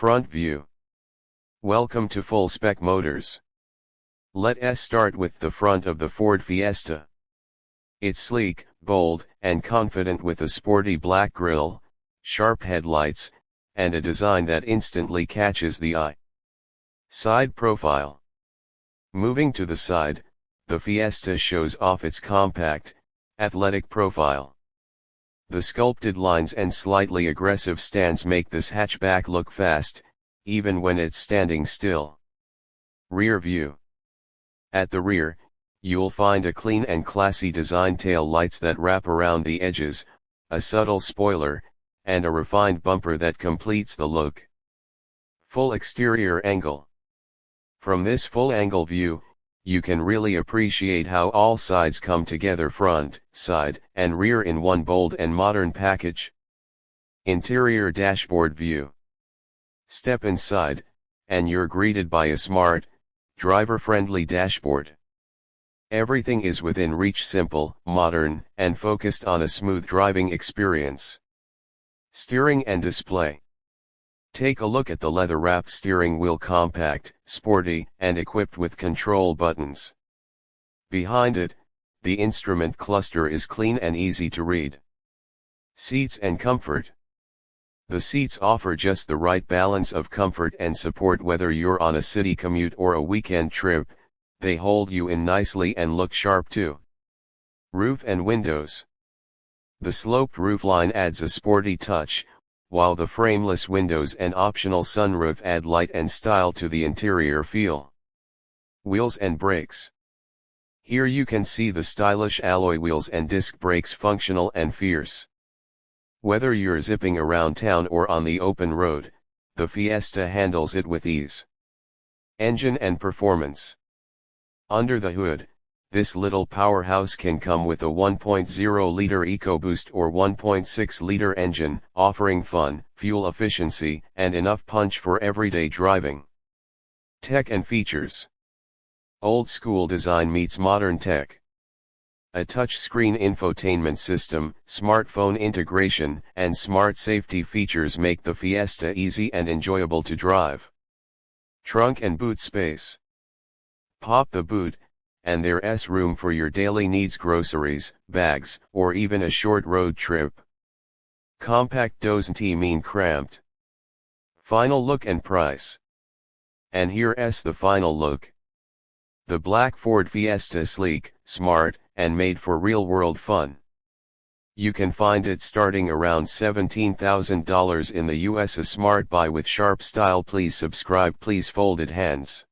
Front view. Welcome to FullSpec Motors. Let us start with the front of the Ford Fiesta. It's sleek, bold, and confident with a sporty black grille, sharp headlights, and a design that instantly catches the eye. Side profile. Moving to the side, the Fiesta shows off its compact, athletic profile. The sculpted lines and slightly aggressive stance make this hatchback look fast, even when it's standing still. Rear view. At the rear, you'll find a clean and classy design tail lights that wrap around the edges, a subtle spoiler, and a refined bumper that completes the look. Full exterior angle. From this full angle view, you can really appreciate how all sides come together, front, side, and rear in one bold and modern package. Interior dashboard view. Step inside, and you're greeted by a smart, driver-friendly dashboard. Everything is within reach, simple, modern, and focused on a smooth driving experience. Steering and display. Take a look at the leather-wrapped steering wheel, compact, sporty, and equipped with control buttons. Behind it, the instrument cluster is clean and easy to read. Seats and comfort. The seats offer just the right balance of comfort and support whether you're on a city commute or a weekend trip. They hold you in nicely and look sharp too. Roof and windows. The sloped roofline adds a sporty touch, while the frameless windows and optional sunroof add light and style to the interior feel. Wheels and brakes. Here you can see the stylish alloy wheels and disc brakes, functional and fierce. Whether you're zipping around town or on the open road, the Fiesta handles it with ease. Engine and performance. Under the hood, this little powerhouse can come with a 1.0-liter EcoBoost or 1.6-liter engine, offering fun, fuel efficiency, and enough punch for everyday driving. Tech and features. Old school design meets modern tech. A touchscreen infotainment system, smartphone integration, and smart safety features make the Fiesta easy and enjoyable to drive. Trunk and boot space. Pop the boot, and there's room for your daily needs, groceries, bags, or even a short road trip. Compact doesn't mean cramped. Final look and price. And here's the final look. The black Ford Fiesta, sleek, smart, and made for real-world fun. You can find it starting around $17,000 in the US, a smart buy with sharp style. Please subscribe, please. Folded hands.